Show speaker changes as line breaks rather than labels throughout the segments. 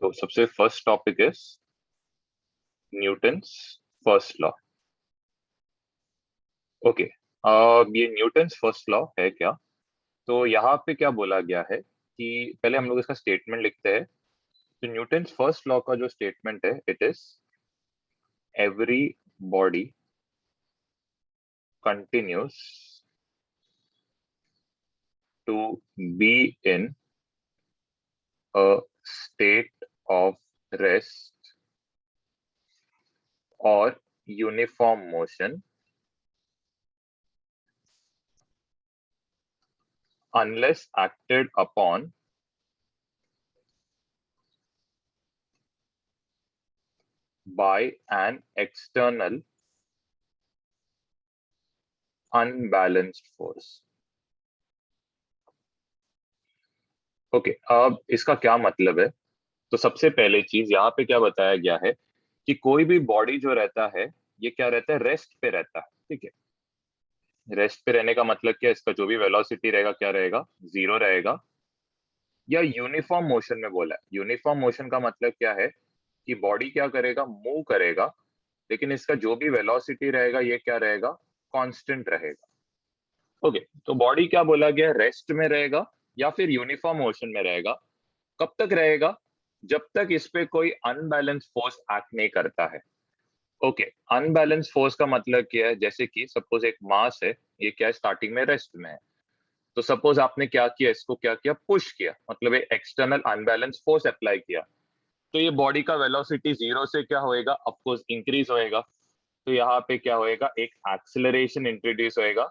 तो सबसे first topic is Newton's first law. Okay, अब ये न्यूटन्स फर्स्ट लॉ है क्या? तो यहाँ पे क्या बोला गया है कि पहले हम लोग इसका स्टेटमेंट लिखते हैं। तो न्यूटन्स फर्स्ट लॉ का जो स्टेटमेंट है, it is everybody continues to be in a state of rest और uniform motion unless acted upon by an external unbalanced force। Okay, अब इसका क्या मतलब है? तो सबसे पहले चीज यहाँ पे क्या बताया गया है कि कोई भी बॉडी जो रहता है, ये क्या रहता है? रेस्ट पे रहता है। ठीक है, रेस्ट पे रहने का मतलब क्या? इसका जो भी वेलोसिटी रहेगा क्या रहेगा? जीरो रहेगा। या यूनिफॉर्म मोशन में बोला है। यूनिफॉर्म मोशन का मतलब क्या है कि बॉडी क्या करेगा? मूव करेगा, लेकिन इसका जो भी वेलोसिटी रहेगा ये क्या रहेगा? कांस्टेंट रहेगा। ओके, तो बॉडी क्या बोला गया? रेस्ट में रहेगा या फिर यूनिफॉर्म मोशन में रहेगा। कब तक रहेगा? जब तक इस पे कोई अनबैलेंस फोर्स एक्ट नहीं करता है। ओके, अनबैलेंस फोर्स का मतलब क्या है? जैसे कि सपोज एक मास है, ये क्या है? स्टार्टिंग में रेस्ट में है। तो सपोज आपने क्या किया? इसको क्या किया? पुश किया, मतलब एक एक्सटर्नल अनबैलेंस फोर्स अप्लाई किया। तो ये बॉडी का वेलोसिटी जीरो से क्या होएगा? ऑफकोर्स इंक्रीज होएगा। तो यहाँ पे क्या होएगा? एक एक्सेलरेशन इंट्रोड्यूस होएगा।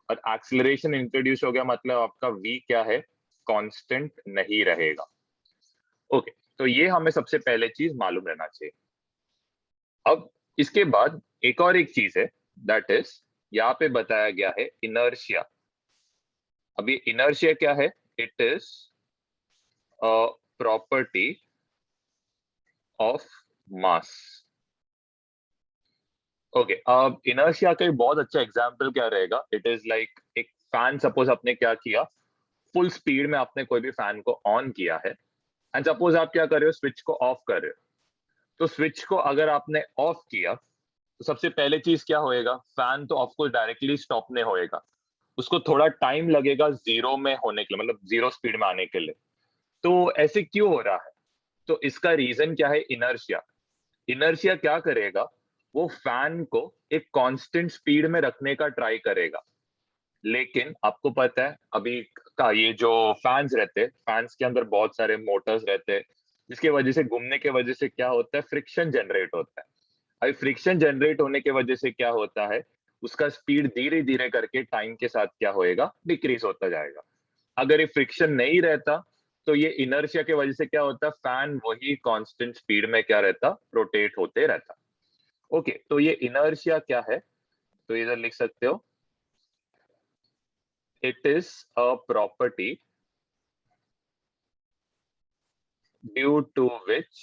और एक्सेलरेशन इंट्रोड्यूस हो गया मतलब आपका v क्या है? कांस्टेंट नहीं रहेगा। ओके, तो ये हमें सबसे पहले चीज मालूम रहना चाहिए। अब इसके बाद एक चीज है, दैट इज यहाँ पे बताया गया है इनर्शिया। अब ये इनर्शिया क्या है? It is a property of mass. Okay, अब इनर्शिया का एक बहुत अच्छा एग्जांपल क्या रहेगा? इट इज लाइक एक फैन। सपोज आपने क्या किया? फुल स्पीड में आपने कोई भी फैन को ऑन किया है, एंड सपोज आप क्या कर रहे हो? स्विच को ऑफ कर रहे हो। तो स्विच को अगर आपने ऑफ किया तो सबसे पहले चीज क्या होएगा? फैन तो ऑफकोर्स डायरेक्टली स्टॉप नहीं होएगा, उसको थोड़ा टाइम लगेगा जीरो में होने के लिए, मतलब जीरो स्पीड में आने के लिए। तो ऐसे क्यों हो रहा है? तो इसका रीजन क्या है? इनर्शिया। इनर्शिया क्या करेगा? वो फैन को एक कांस्टेंट स्पीड में रखने का ट्राई करेगा। लेकिन आपको पता है अभी का ये जो फैंस रहते हैं, फैंस के अंदर बहुत सारे मोटर्स रहते हैं, जिसकी वजह से घूमने की वजह से क्या होता है? फ्रिक्शन जनरेट होता है। अभी फ्रिक्शन जनरेट होने की वजह से क्या होता है? उसका स्पीड धीरे धीरे करके टाइम के साथ क्या होएगा? डिक्रीज होता जाएगा। अगर ये फ्रिक्शन नहीं रहता तो ये इनर्शिया की वजह से क्या होता? फैन वही कांस्टेंट स्पीड में क्या रहता? रोटेट होते रहता। ओके, तो ये इनर्शिया क्या है? तो इधर लिख सकते हो, it is a property due to which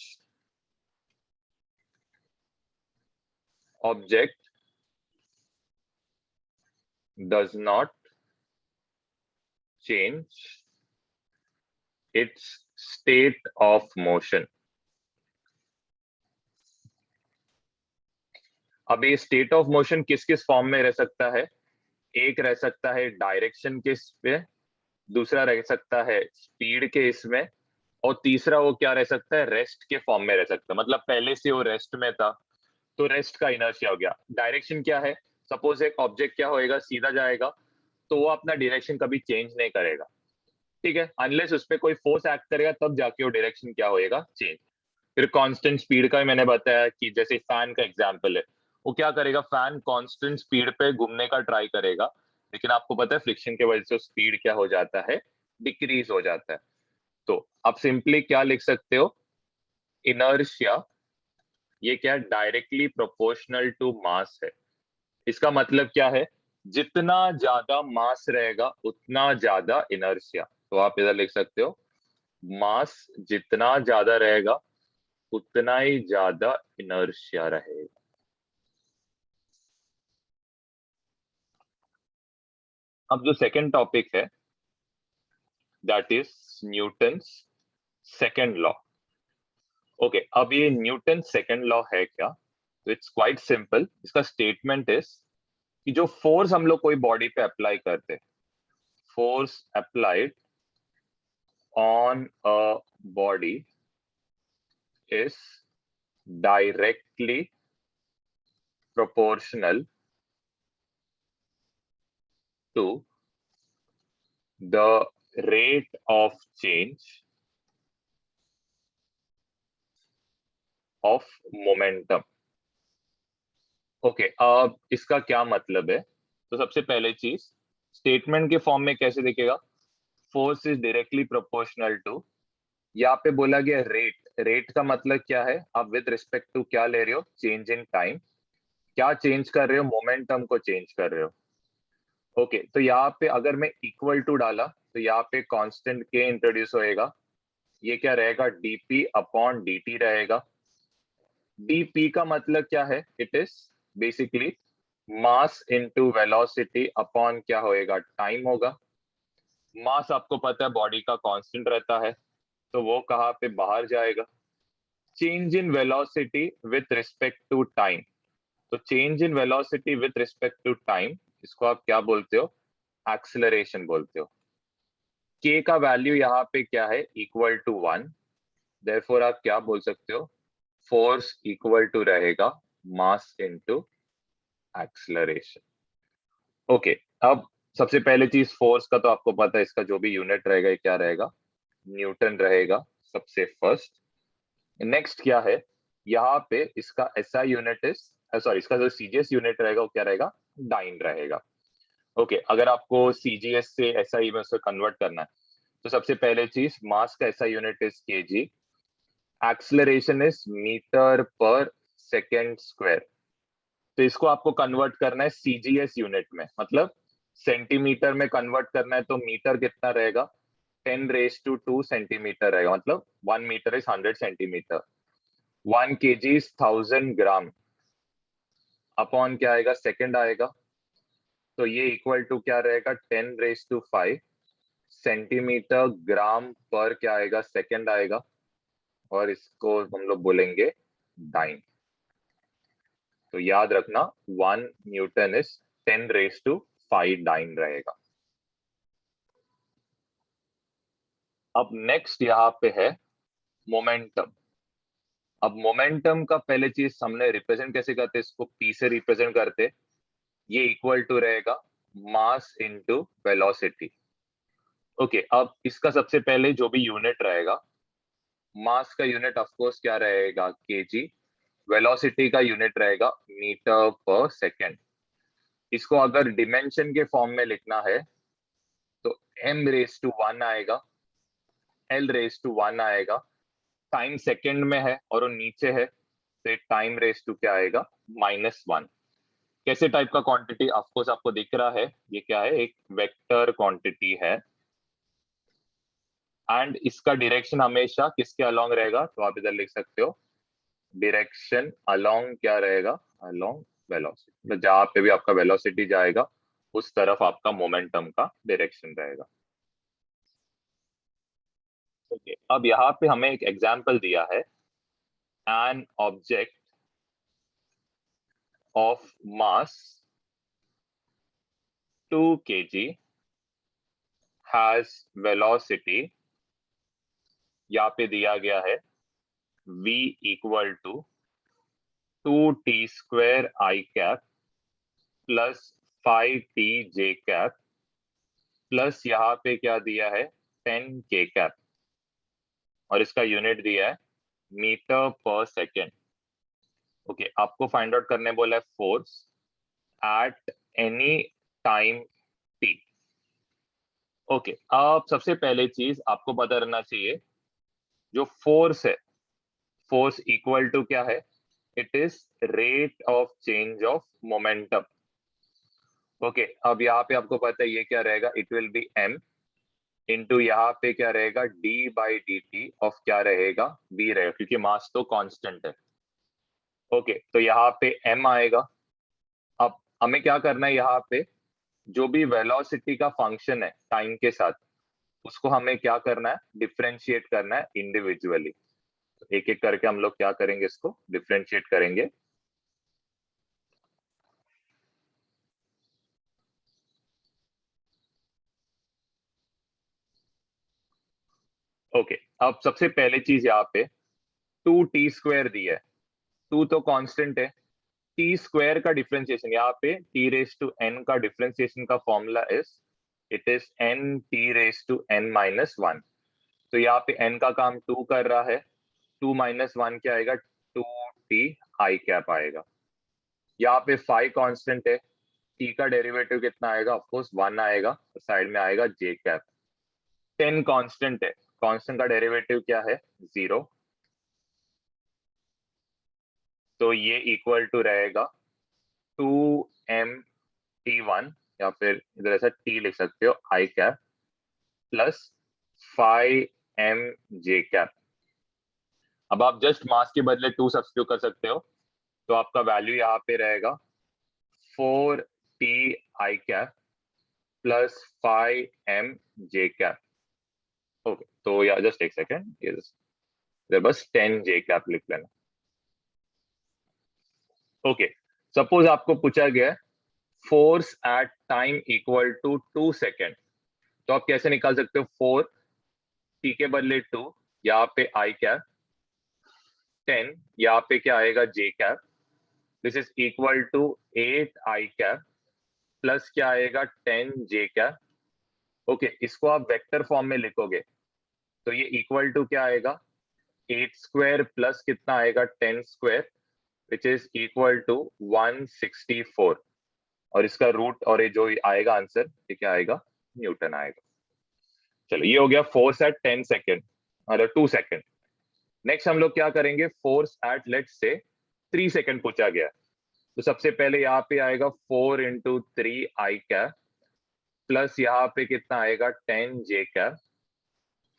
object does not change its state of motion। अब ये स्टेट ऑफ मोशन किस किस फॉर्म में रह सकता है? एक रह सकता है डायरेक्शन के इसमें, दूसरा रह सकता है स्पीड के इसमें, और तीसरा वो क्या रह सकता है? रेस्ट के फॉर्म में रह सकता है। मतलब पहले से वो रेस्ट में था तो रेस्ट का इनर्शिया हो गया। डायरेक्शन क्या है? सपोज एक ऑब्जेक्ट क्या होएगा? सीधा जाएगा, तो वो अपना डायरेक्शन कभी चेंज नहीं करेगा। ठीक है, अनलेस उस पर कोई फोर्स एक्ट करेगा तब जाके वो डायरेक्शन क्या होएगा? चेंज। फिर कांस्टेंट स्पीड का ही मैंने बताया कि जैसे फैन का एग्जांपल है, वो क्या करेगा? फैन कांस्टेंट स्पीड पे घूमने का ट्राई करेगा, लेकिन आपको पता है फ्रिक्शन की वजह से स्पीड क्या हो जाता है? डिक्रीज हो जाता है। तो आप सिंपली क्या लिख सकते हो? इनर्शिया ये क्या? डायरेक्टली प्रोपोर्शनल टू मास है। इसका मतलब क्या है? जितना ज्यादा मास रहेगा उतना ज्यादा इनर्शिया। तो आप इधर लिख सकते हो, मास जितना ज्यादा रहेगा उतना ही ज्यादा इनर्शिया रहेगा। अब जो सेकंड टॉपिक है, that is Newton's second law. Okay, अब ये न्यूटन सेकंड लॉ है क्या? तो इट्स क्वाइट सिंपल। इसका स्टेटमेंट इज कि जो फोर्स हम लोग कोई बॉडी पे अप्लाई करते हैं, force applied on a body is directly proportional to the rate of change of momentum. Okay, अब इसका क्या मतलब है? तो सबसे पहले चीज, स्टेटमेंट के फॉर्म में कैसे दिखेगा? Force is directly proportional to, यहाँ पे बोला गया रेट। रेट का मतलब क्या है? आप विद रिस्पेक्ट टू क्या ले रहे हो? Change in time. क्या चेंज कर रहे हो? मोमेंटम को चेंज कर रहे हो। ओके, तो यहाँ पे अगर मैं इक्वल टू डाला तो यहाँ पे कांस्टेंट के इंट्रोड्यूस होएगा। ये क्या रहेगा? डीपी अपॉन dt रहेगा। डीपी का मतलब क्या है? It is basically mass into velocity upon क्या होएगा? टाइम होगा। मास आपको पता है बॉडी का कांस्टेंट रहता है, तो वो कहाँ पे बाहर जाएगा? Change in velocity with respect to time. तो change in velocity with respect to time, इसको आप क्या बोलते हो? एक्सेलरेशन बोलते हो। के का वैल्यू यहाँ पे क्या है? Equal to 1। देयरफॉर आप क्या बोल सकते हो? फोर्स इक्वल टू रहेगा मास इनटू एक्सेलरेशन। ओके, अब सबसे पहले चीज फोर्स का तो आपको पता है, इसका जो भी यूनिट रहेगा ये क्या रहेगा? न्यूटन रहेगा सबसे फर्स्ट। नेक्स्ट क्या है? यहाँ पे इसका एसआई यूनिट इज, सॉरी, इसका जो सीजीएस यूनिट रहेगा वो क्या रहेगा? डाइन रहेगा। ओके, अगर आपको सीजीएस से एसआई में उसे कन्वर्ट करना है, तो सबसे पहले चीज, मास का SI unit is KG, acceleration is metre per second square. तो इसको आपको कन्वर्ट करना है सीजीएस यूनिट में, मतलब सेंटीमीटर में कन्वर्ट करना है। तो मीटर कितना रहेगा? 10⁻² सेंटीमीटर रहेगा, मतलब 1 metre is 100 centimetre. 1 kg is 1000 gram upon क्या आएगा? सेकेंड आएगा। तो ये इक्वल टू क्या रहेगा? 10⁵ सेंटीमीटर ग्राम पर क्या आएगा? सेकेंड आएगा। और इसको हम लोग बोलेंगे डाइन। तो याद रखना, 1 न्यूटन इज 10⁵ डाइन रहेगा। अब नेक्स्ट यहाँ पे है मोमेंटम। अब मोमेंटम का पहले चीज हमने रिप्रेजेंट कैसे करते? इसको पी से रिप्रेजेंट करते। ये इक्वल टू रहेगा मास इनटू वेलोसिटी। ओके, अब इसका सबसे पहले जो भी यूनिट रहेगा, मास का यूनिट ऑफ कोर्स क्या रहेगा? केजी। वेलोसिटी का यूनिट रहेगा मीटर पर सेकेंड। इसको अगर डिमेंशन के फॉर्म में लिखना है तो m⁻1 आएगा, l⁻1 आएगा। टाइम सेकेंड में है और वो नीचे है, तो टाइम रेस टू क्या आएगा? -1। कैसे टाइप का क्वांटिटी? ऑफकोर्स आपको दिख रहा है, ये क्या है? एक वेक्टर क्वांटिटी है। एंड इसका डायरेक्शन हमेशा किसके अलोंग रहेगा? तो आप इधर लिख सकते हो, डायरेक्शन अलोंग क्या रहेगा? Along velocity. मतलब जहां पे भी आपका वेलोसिटी जाएगा उस तरफ आपका मोमेंटम का डायरेक्शन रहेगा। ओके, अब यहाँ पे हमें एक एग्जांपल दिया है। An object of mass 2 kg has velocity, यहाँ पे दिया गया है v equal to 2t² i cap plus 5t j cap plus यहाँ पे क्या दिया है? 10k कैप, और इसका यूनिट दिया है मीटर पर सेकेंड। ओके, आपको फाइंड आउट करने बोला है force at any time t। Okay, अब सबसे पहले चीज आपको पता रहना चाहिए, जो फोर्स है, फोर्स इक्वल टू क्या है? It is rate of change of momentum. Okay, अब यहाँ पे आपको पता है ये क्या रहेगा? It will be m into यहाँ पे क्या रहेगा? d/dt ऑफ क्या रहेगा? b रहेगा, क्योंकि मास तो कांस्टेंट है। ओके, तो यहाँ पे m आएगा। अब हमें क्या करना है? यहाँ पे जो भी वेलोसिटी का फंक्शन है टाइम के साथ, उसको हमें क्या करना है? डिफरेंशिएट करना है इंडिविजुअली। एक एक करके हम लोग क्या करेंगे, इसको डिफरेंशिएट करेंगे। ओके, अब सबसे पहले चीज यहाँ पे 2t² दी है। 2 तो कांस्टेंट है। टी स्क्वायर का डिफरेंशिएशन यहाँ पे टी रेस टू एन का डिफरेंशिएशन का formula it is N T raise to N minus one. तो यहाँ पे n का काम 2 कर रहा है, 2 माइनस वन क्या आएगा, 2t i कैप आएगा। यहाँ पे फाइव कांस्टेंट है, t का डेरिवेटिव कितना आएगा, ऑफकोर्स 1 आएगा, साइड में आएगा j कैप। 10 कांस्टेंट है, कांस्टेंट का डेरिवेटिव क्या है, 0। तो ये इक्वल टू रहेगा 2m t1, या फिर इधर ऐसा t लिख सकते हो i cap plus 5m j cap. अब आप जस्ट मास के बदले 2 सब्स्टिट्यूट कर सकते हो, तो आपका वैल्यू यहाँ पे रहेगा 4t i cap plus 5m j cap. Okay, तो या जस्ट एक सेकेंड, ये बस 10j कैप लिख लेना। ओके, सपोज आपको पूछा गया है force at time equal to 2 second, तो आप कैसे निकाल सकते हो, 4t के बदले 2, यहाँ पे i कैप, 10 यहाँ पे क्या आएगा j cap, this is equal to 8i cap plus क्या आएगा 10j कैप। ओके, इसको आप वेक्टर फॉर्म में लिखोगे तो ये इक्वल टू क्या आएगा, 8² प्लस कितना आएगा 10² विच इज इक्वल टू 164। और इसका रूट और ये जो आएगा आंसर, ये क्या आएगा, न्यूटन आएगा। चलो, ये हो गया फोर्स एट 10 सेकेंड, मतलब 2 सेकेंड। नेक्स्ट हम लोग क्या करेंगे, फोर्स एट लेट से 3 सेकेंड पूछा गया। तो सबसे पहले यहाँ पे आएगा 4 × 3 i कैप प्लस यहाँ पे कितना आएगा 10j कैप।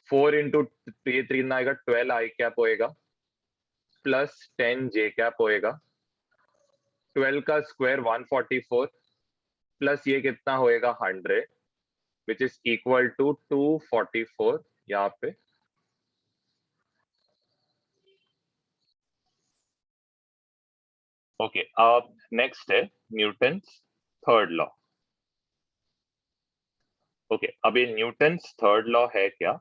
4 × 3 आएगा 12i कैप होएगा प्लस 10j कैप होएगा। 12 का स्क्वायर 144 प्लस ये कितना होएगा 100 विच इज इक्वल टू 244 यहाँ पे। ओके, अब नेक्स्ट है न्यूटन थर्ड लॉ। ओके, अब ये न्यूटन थर्ड लॉ है क्या,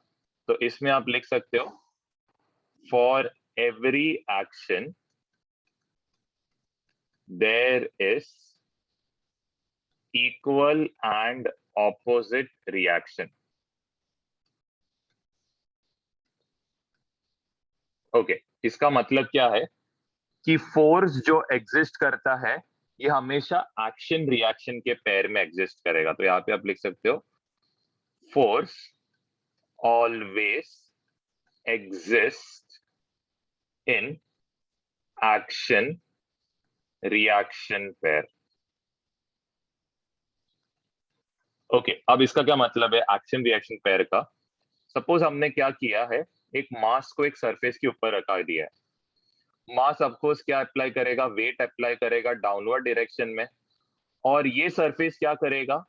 तो इसमें आप लिख सकते हो for every action there is equal and opposite reaction. Okay, इसका मतलब क्या है कि फोर्स जो एग्जिस्ट करता है ये हमेशा एक्शन रिएक्शन के पेयर में एग्जिस्ट करेगा। तो यहाँ पे आप लिख सकते हो force always exist in action reaction pair. Okay, अब इसका क्या मतलब है एक्शन रिएक्शन पेयर का। सपोज हमने क्या किया है, एक मास को एक सरफेस के ऊपर रखा दिया है। मास ऑफकोर्स क्या अप्लाई करेगा, वेट अप्लाई करेगा डाउनवर्ड डायरेक्शन में, और ये सरफेस क्या करेगा,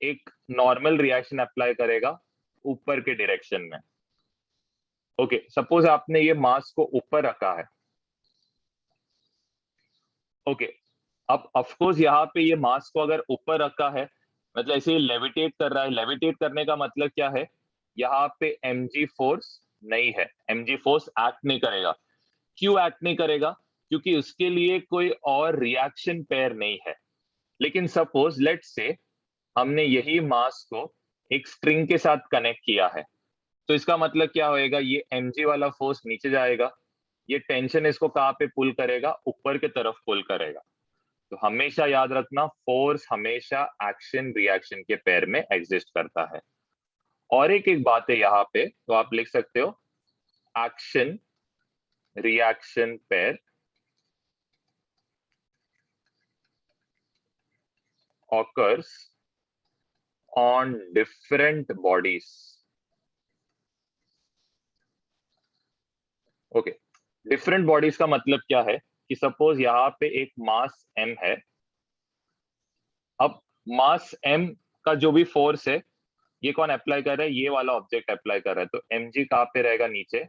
एक नॉर्मल रिएक्शन अप्लाई करेगा ऊपर के डायरेक्शन में। ओके, सपोज आपने ये मास को ऊपर रखा है। ओके, अब ऑफकोर्स यहाँ पे ये मास को अगर ऊपर रखा है, मतलब ऐसे लेविटेट कर रहा है। लेविटेट करने का मतलब क्या है, यहाँ पे mg फोर्स नहीं है, mg फोर्स एक्ट नहीं करेगा। क्यों एक्ट नहीं करेगा, क्योंकि उसके लिए कोई और रिएक्शन पेयर नहीं है। लेकिन सपोज लेट से हमने यही मास को एक स्ट्रिंग के साथ कनेक्ट किया है, तो इसका मतलब क्या होएगा, ये mg वाला फोर्स नीचे जाएगा, ये टेंशन इसको कहाँ पे पुल करेगा, ऊपर की तरफ पुल करेगा। तो हमेशा याद रखना, फोर्स हमेशा एक्शन रिएक्शन के पेयर में एग्जिस्ट करता है। और एक एक बात है यहाँ पे, तो आप लिख सकते हो action reaction pair occurs on different bodies। Okay, different bodies का मतलब क्या है कि सपोज यहाँ पे एक मास m है। अब मास m का जो भी फोर्स है, ये कौन अप्लाई कर रहा है, ये वाला ऑब्जेक्ट अप्लाई कर रहा है। तो mg कहाँ पे रहेगा, नीचे,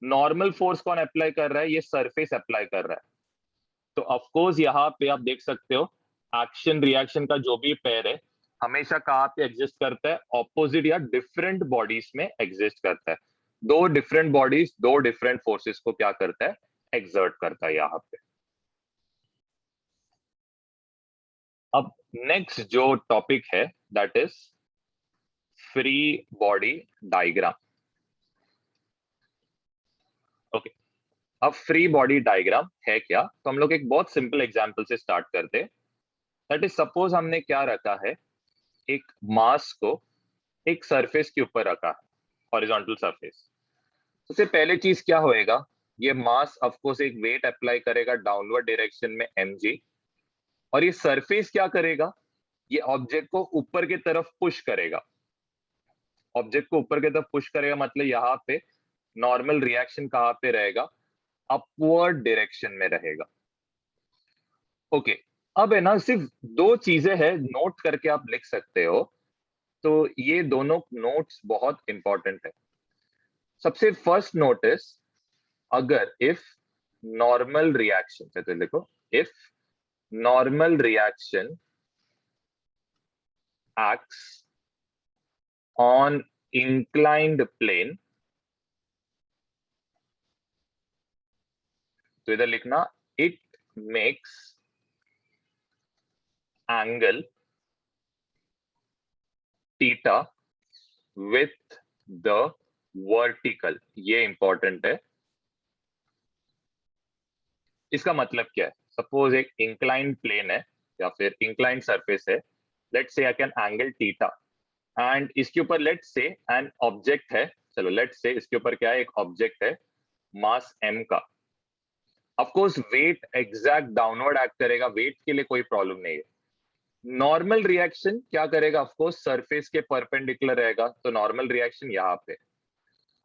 नॉर्मल फोर्स कौन अप्लाई कर रहा है? ये सरफेस अप्लाई कर रहा है। तो ऑफकोर्स यहाँ पे आप देख सकते हो एक्शन रिएक्शन का जो भी पेयर है हमेशा कहाँ पे एग्जिस्ट करता है? ऑपोजिट या डिफरेंट बॉडीज में एग्जिस्ट करता है। दो डिफरेंट बॉडीज दो डिफरेंट फोर्सेस को क्या करता है? एक्सर्ट करता है यहाँ पे। अब नेक्स्ट जो टॉपिक है that is free body diagram. Okay, अब फ्री बॉडी डायग्राम है क्या? तो हम लोग एक बहुत सिंपल एग्जांपल से स्टार्ट करते हैं। दैट इज सपोज हमने क्या रखा है, एक मास को एक सरफेस के ऊपर रखा है, हॉरिजॉन्टल सरफेस। सबसे पहले चीज क्या होएगा, ये मास ऑफ कोर्स एक वेट अप्लाई करेगा डाउनवर्ड डायरेक्शन में mg, और ये सरफेस क्या करेगा, ये ऑब्जेक्ट को ऊपर की तरफ पुश करेगा। ऑब्जेक्ट को ऊपर की तरफ पुश करेगा मतलब यहाँ पे नॉर्मल रिएक्शन कहाँ पे रहेगा? अपवर्ड डायरेक्शन में रहेगा। ओके, अब है ना सिर्फ दो चीजें हैं, नोट करके आप लिख सकते हो। तो ये दोनों नोट्स बहुत इंपॉर्टेंट है। सबसे फर्स्ट नोटिस, अगर इफ नॉर्मल रिएक्शन से, तो देखो if normal reaction acts on inclined plane, तो इधर लिखना it makes angle theta with the vertical। ये इंपॉर्टेंट है। इसका मतलब क्या है? सपोज एक इंक्लाइंड प्लेन है या फिर इंक्लाइंड सरफेस है, let's say I can angle theta, and इसके ऊपर लेट्स से एन ऑब्जेक्ट है। चलो लेट्स से इसके ऊपर क्या है, एक ऑब्जेक्ट है मास m का। Of course weight exact downward act करेगा, वेट के लिए कोई प्रॉब्लम नहीं है। नॉर्मल रिएक्शन क्या करेगा? ऑफ कोर्स सरफेस के परपेंडिकुलर रहेगा, तो नॉर्मल रिएक्शन यहाँ पे।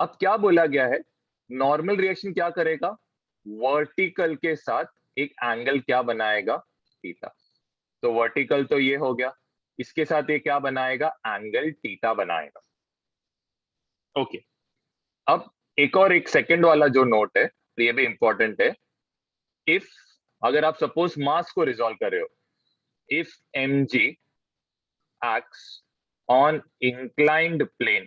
अब क्या बोला गया है, नॉर्मल रिएक्शन क्या करेगा? वर्टिकल के साथ एक एंगल क्या बनाएगा? थीटा। तो वर्टिकल तो ये हो गया, इसके साथ ये क्या बनाएगा? एंगल थीटा बनाएगा। ओके, अब एक और एक सेकंड वाला जो नोट है, तो ये भी इंपॉर्टेंट है। इफ अगर आप सपोज मास को रिजॉल्व कर रहे हो, if mg acts on inclined plane,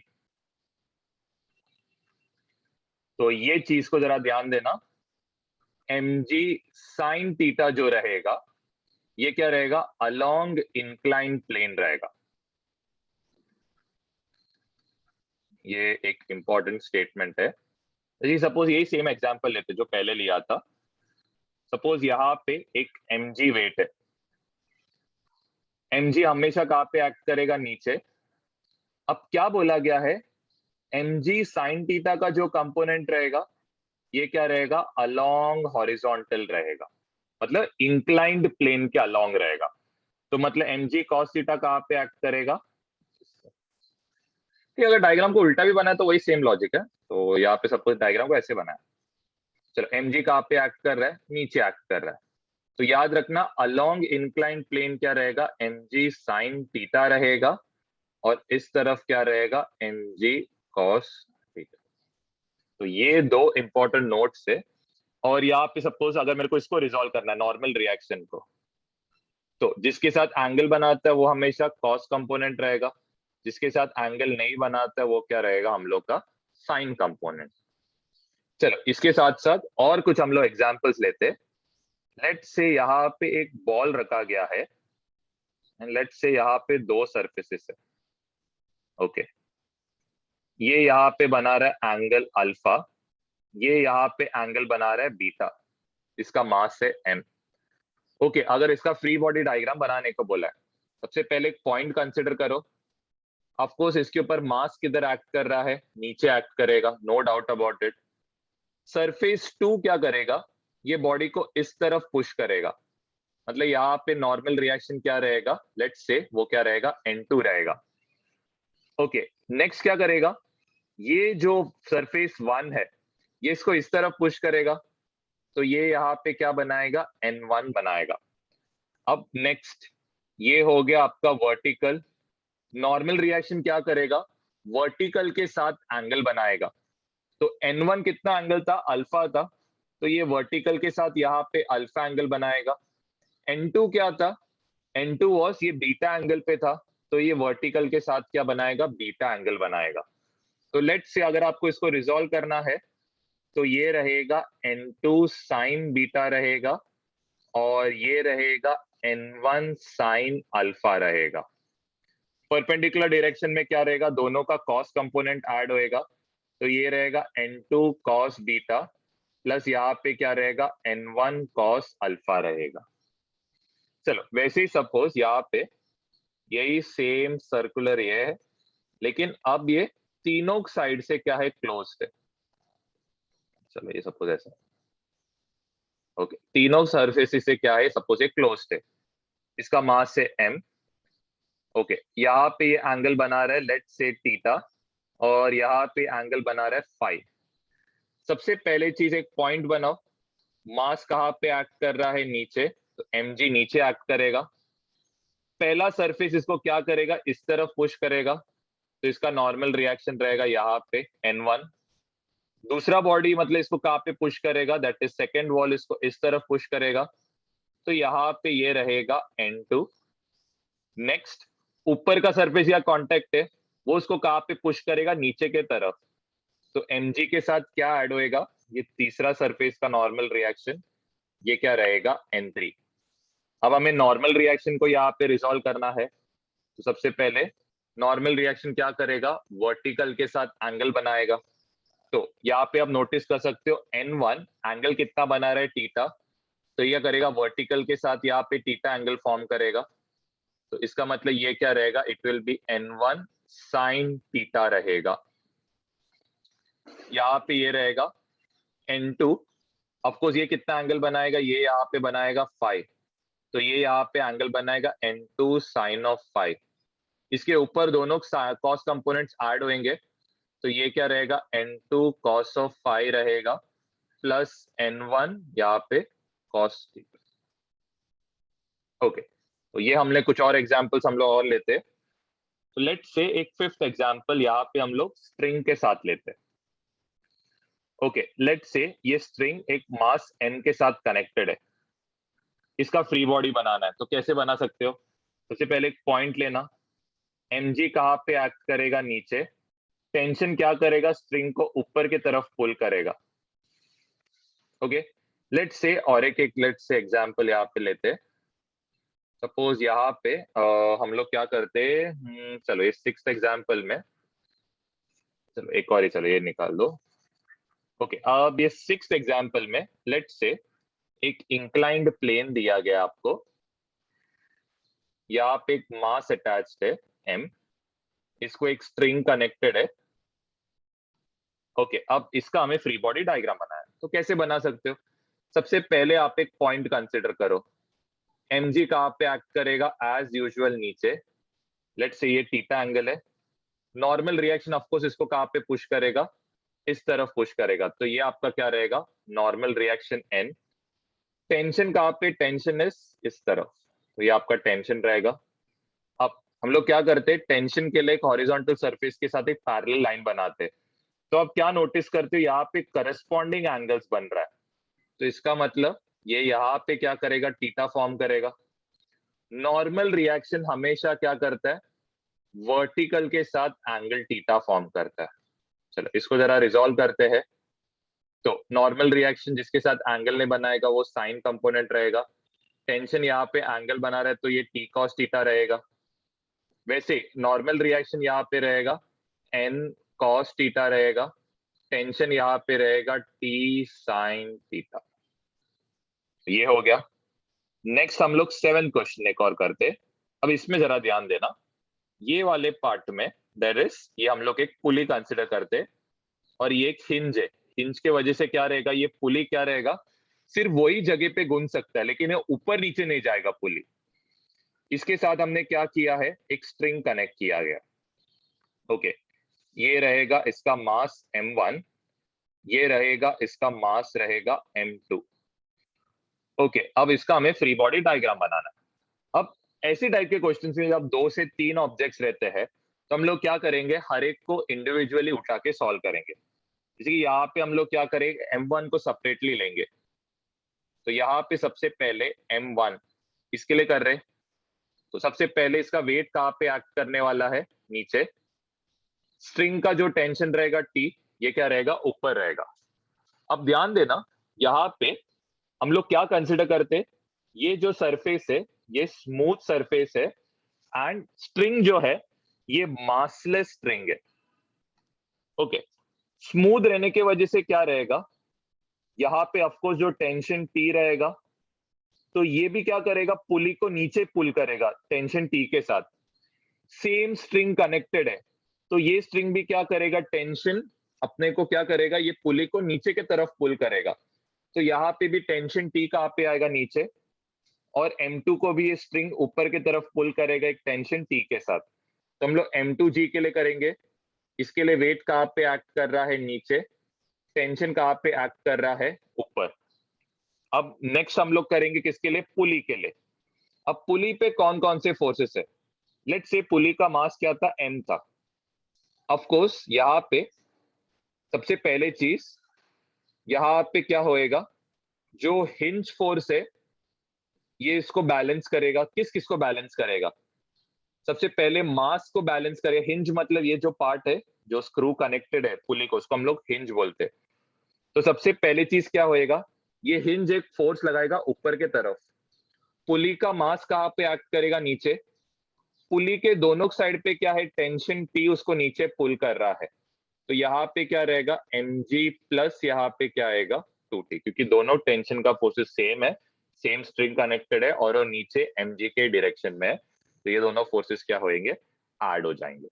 तो ये चीज को जरा ध्यान देना, mg sin थीटा जो रहेगा ये क्या रहेगा? अलोंग इंक्लाइंड प्लेन रहेगा। ये एक इंपॉर्टेंट स्टेटमेंट है जी। सपोज यही सेम एग्जांपल लेते जो पहले लिया था। सपोज यहाँ पे एक mg वेट है, mg हमेशा कहाँ पे एक्ट करेगा? नीचे। अब क्या बोला गया है, mg sin थीटा का जो कंपोनेंट रहेगा ये क्या रहेगा? अलोंग हॉरिजॉन्टल रहेगा, मतलब इंक्लाइंड प्लेन के अलोंग रहेगा। तो मतलब mg cos थीटा कहाँ पे एक्ट करेगा? कि अगर डायग्राम को उल्टा भी बनाए तो वही सेम लॉजिक है। तो यहाँ पे सपोज डायग्राम को ऐसे बनाया, चलो mg कहाँ पे एक्ट कर रहा है? नीचे एक्ट कर रहा है। तो याद रखना अलोंग इंक्लाइंड प्लेन क्या रहेगा? mg sin थीटा रहेगा, और इस तरफ क्या रहेगा? mg cos theta. तो ये दो इंपॉर्टेंट नोट्स है। और यहाँ पे सपोज अगर मेरे को इसको रिजॉल्व करना है नॉर्मल रिएक्शन को, तो जिसके साथ एंगल बनाता है वो हमेशा कॉस कंपोनेंट रहेगा, जिसके साथ एंगल नहीं बनाता है वो क्या रहेगा? हम लोग का साइन कंपोनेंट। चलो इसके साथ साथ और कुछ हम लोग एग्जांपल्स लेते हैं। लेट से यहाँ पे एक बॉल रखा गया है, एंड लेट से यहाँ पे दो सरफेसेस है। ओके, ये यहाँ पे बना रहा है एंगल अल्फा, ये यहाँ पे एंगल बना रहा है बीटा, इसका मास है m। ओके, अगर इसका फ्री बॉडी डायग्राम बनाने को बोला है, सबसे पहले एक पॉइंट कंसिडर करो। ऑफ कोर्स इसके ऊपर मास किधर एक्ट कर रहा है? नीचे एक्ट करेगा, no doubt about it. Surface 2 क्या करेगा? ये बॉडी को इस तरफ पुश करेगा, मतलब यहाँ पे नॉर्मल रिएक्शन क्या रहेगा? लेट्स से वो क्या रहेगा? n2 रहेगा। ओके, नेक्स्ट क्या करेगा? ये जो सरफेस 1 है ये इसको इस तरफ पुश करेगा, तो ये यहाँ पे क्या बनाएगा? n1 बनाएगा। अब नेक्स्ट ये हो गया आपका वर्टिकल। नॉर्मल रिएक्शन क्या करेगा? वर्टिकल के साथ एंगल बनाएगा, तो N1 कितना एंगल था, अल्फा था, तो ये वर्टिकल के साथ यहाँ पे अल्फा एंगल बनाएगा। N2 क्या था, N2 वॉस ये बीटा एंगल पे था, तो ये वर्टिकल के साथ क्या बनाएगा, बीटा एंगल बनाएगा। तो लेट्स से अगर आपको इसको रिजॉल्व करना है तो ये रहेगा N2 साइन बीटा रहेगा और ये रहेगा N1 साइन अल्फा रहेगा। परपेंडिकुलर डायरेक्शन में क्या रहेगा, दोनों का कॉस कंपोनेंट ऐड होएगा, तो ये रहेगा N2 कॉस बीटा प्लस यहाँ पे क्या रहेगा, N1 कॉस अल्फा रहेगा। चलो वैसे ही सपोज यहाँ पे यही सेम सर्कुलर ये है, लेकिन अब ये तीनों साइड से क्या है, क्लोज है। चलो ये सपोज ऐसा, ओके, तीनों सरफेस से क्या है, सपोज ये क्लोज है, इसका मास है m। ओके, यहाँ पे ये एंगल बना रहा है लेट्स से थीटा, और यहाँ पे एंगल बना रहा है फाई। सबसे पहले चीज एक पॉइंट बनाओ, मास कहाँ पे एक्ट कर रहा है, नीचे, तो mg नीचे एक्ट करेगा। पहला सरफेस इसको क्या करेगा, इस तरफ पुश करेगा, तो इसका नॉर्मल रिएक्शन रहेगा यहाँ पे N1। दूसरा बॉडी मतलब इसको कहाँ पे पुश करेगा, दैट इज सेकेंड वॉल इसको इस तरफ पुश करेगा, तो यहाँ पे ये रहेगा N2। नेक्स्ट, ऊपर का सरफेस या कांटेक्ट है, वो उसको कहाँ पे पुश करेगा, नीचे के तरफ, तो mg के साथ क्या ऐड होएगा, ये तीसरा सरफेस का नॉर्मल रिएक्शन, ये क्या रहेगा, N3। अब हमें नॉर्मल रिएक्शन को यहाँ पे रिजॉल्व करना है, तो सबसे पहले नॉर्मल रिएक्शन क्या करेगा, वर्टिकल के साथ एंगल बनाएगा। तो यहाँ पे आप नोटिस कर सकते हो N1 एंगल कितना बना रहा है, थीटा, तो ये करेगा वर्टिकल के साथ यहाँ पे थीटा एंगल फॉर्म करेगा, तो इसका मतलब ये क्या रहेगा, it will be N1 sine theta रहेगा। यहाँ पे ये रहेगा N2, ऑफकोर्स ये कितना एंगल बनाएगा, ये यहाँ पे बनाएगा फाइव, तो ये यहाँ पे एंगल बनाएगा N2 साइन ऑफ फाइव। इसके ऊपर दोनों कॉस कंपोनेंट्स ऐड होंगे, तो ये क्या रहेगा, N2 कॉस ऑफ फाइव रहेगा प्लस N1 यहाँ पे कॉस थीटा। ओके, तो ये हमने कुछ और एग्जांपल्स हम लोग और लेते हैं। तो लेट्स से एक फिफ्थ एग्जांपल यहाँ पे हम लोग स्ट्रिंग के साथ लेते हैं। ओके, लेट्स से ये स्ट्रिंग एक मास n के साथ कनेक्टेड है, इसका फ्री बॉडी बनाना है, तो कैसे बना सकते हो, सबसे पहले एक पॉइंट लेना, mg कहाँ पे एक्ट करेगा, नीचे, टेंशन क्या करेगा, स्ट्रिंग को ऊपर की तरफ पुल करेगा। ओके, लेट्स से और एक लेट्स से एग्जांपल यहाँ पे लेते हैं। सपोज यहाँ पे हम लोग क्या करते हैं, चलो ये सिक्स्थ एग्जांपल में, चलो एक और ही, चलो ये निकाल दो। ओके, अब ये सिक्स्थ एग्जांपल में लेट्स से एक इंक्लाइंड प्लेन दिया गया आपको, यहाँ पे एक मास अटैच्ड है m, इसको एक स्ट्रिंग कनेक्टेड है। ओके, अब इसका हमें फ्री बॉडी डायग्राम बनाना है, तो कैसे बना सकते हो, सबसे पहले आप एक पॉइंट कंसिडर करो, mg कहाँ पे एक्ट करेगा, एज यूजुअल नीचे, लेट्स से ये थीटा एंगल है। नॉर्मल रिएक्शन ऑफकोर्स इसको कहाँ पे पुश करेगा, इस तरफ पुश करेगा, तो ये आपका क्या रहेगा, नॉर्मल रिएक्शन n। टेंशन कहाँ पे, टेंशन इस तरफ, तो ये आपका टेंशन रहेगा। अब हम लोग क्या करते हैं, टेंशन के लिए एक हॉरिजॉन्टल सरफेस के साथ एक पैरेलल लाइन बनाते हैं, तो आप क्या नोटिस करते हो, यहाँ पे करस्पॉन्डिंग एंगल्स बन रहा है, तो इसका मतलब ये यहाँ पे क्या करेगा, थीटा फॉर्म करेगा। नॉर्मल रिएक्शन हमेशा क्या करता है, वर्टिकल के साथ एंगल थीटा फॉर्म करता है। चलो इसको जरा रिजॉल्व करते हैं। तो नॉर्मल रिएक्शन जिसके साथ एंगल नहीं बनाएगा वो साइन कंपोनेंट रहेगा, टेंशन यहाँ पे एंगल बना रहा है तो ये टी कॉस थीटा रहेगा। वैसे नॉर्मल रिएक्शन यहाँ पे रहेगा एन कॉस थीटा रहेगा, टेंशन यहाँ पे रहेगा टी साइन थीटा। ये हो गया। नेक्स्ट हम लोग सेवन क्वेश्चन एक और करते। अब इसमें जरा ध्यान देना, ये वाले पार्ट में देयर इज, ये हम लोग एक पुली कंसिडर करते, और ये एक हिंज है, हिंज के वजह से क्या रहेगा, ये पुली क्या रहेगा, सिर्फ वही जगह पे घूम सकता है, लेकिन ये ऊपर नीचे नहीं जाएगा पुली। इसके साथ हमने क्या किया है, एक स्ट्रिंग कनेक्ट किया गया। ओके, ये रहेगा इसका मास m1, ये रहेगा इसका मास रहेगा m2। ओके, अब इसका हमें फ्री बॉडी डायग्राम बनाना है। अब ऐसे टाइप के क्वेश्चन में जब 2 से 3 ऑब्जेक्ट्स रहते हैं, तो हम लोग क्या करेंगे, हर एक को इंडिविजुअली उठा के सॉल्व करेंगे। जैसे कि यहाँ पे हम लोग क्या करेंगे, M1 को सेपरेटली लेंगे। तो यहाँ पे सबसे पहले M1 इसके लिए कर रहे हैं, तो सबसे पहले इसका वेट कहाँ पे एक्ट करने वाला है, नीचे। स्ट्रिंग का जो टेंशन रहेगा T, ये क्या रहेगा, ऊपर रहेगा। अब ध्यान देना, यहाँ पे हम लोग क्या कंसिडर करते हैं, ये जो सरफेस है ये स्मूथ सरफेस है, एंड स्ट्रिंग जो है ये मासलेस स्ट्रिंग है। ओके, स्मूथ रहने की वजह से क्या रहेगा, यहाँ पे ऑफकोर्स जो टेंशन T रहेगा, तो ये भी क्या करेगा, पुली को नीचे पुल करेगा टेंशन T के साथ। सेम स्ट्रिंग कनेक्टेड है, तो ये स्ट्रिंग भी क्या करेगा, टेंशन अपने को क्या करेगा, ये पुली को नीचे की तरफ पुल करेगा। तो यहाँ पे भी टेंशन T कहाँ पे आएगा, नीचे, और M2 को भी ये स्ट्रिंग ऊपर की तरफ पुल करेगा एक टेंशन T के साथ। तो हम लोग M2G के लिए करेंगे, इसके लिए वेट कहाँ पे एक्ट कर रहा है, नीचे, टेंशन कहाँ पे एक्ट कर रहा है, ऊपर। अब नेक्स्ट हम लोग करेंगे किसके लिए, पुली के लिए। अब पुली पे कौन कौन से फोर्सेस है, लेट्स से पुली का मास क्या था, M था। ऑफ कोर्स यहाँ पे सबसे पहले चीज, यहाँ पे क्या होएगा, जो हिंज फोर्स है ये इसको बैलेंस करेगा। किस किस को बैलेंस करेगा, सबसे पहले मास को बैलेंस करेगा। हिंज मतलब ये जो पार्ट है जो स्क्रू कनेक्टेड है पुली को, उसको हम लोग हिंज बोलते हैं। तो सबसे पहले चीज क्या होएगा, ये हिंज एक फोर्स लगाएगा ऊपर के तरफ। पुली का मास कहाँ पे एक्ट करेगा, नीचे। पुली के दोनों साइड पे क्या है, टेंशन T उसको नीचे पुल कर रहा है। तो यहाँ पे क्या रहेगा, mg प्लस यहाँ पे क्या आएगा, 2T, क्योंकि दोनों टेंशन का फोर्सेस सेम है, सेम स्ट्रिंग कनेक्टेड है, और वो नीचे mg के डायरेक्शन में है। तो ये दोनों फोर्सेस क्या होंगे, ऐड हो जाएंगे।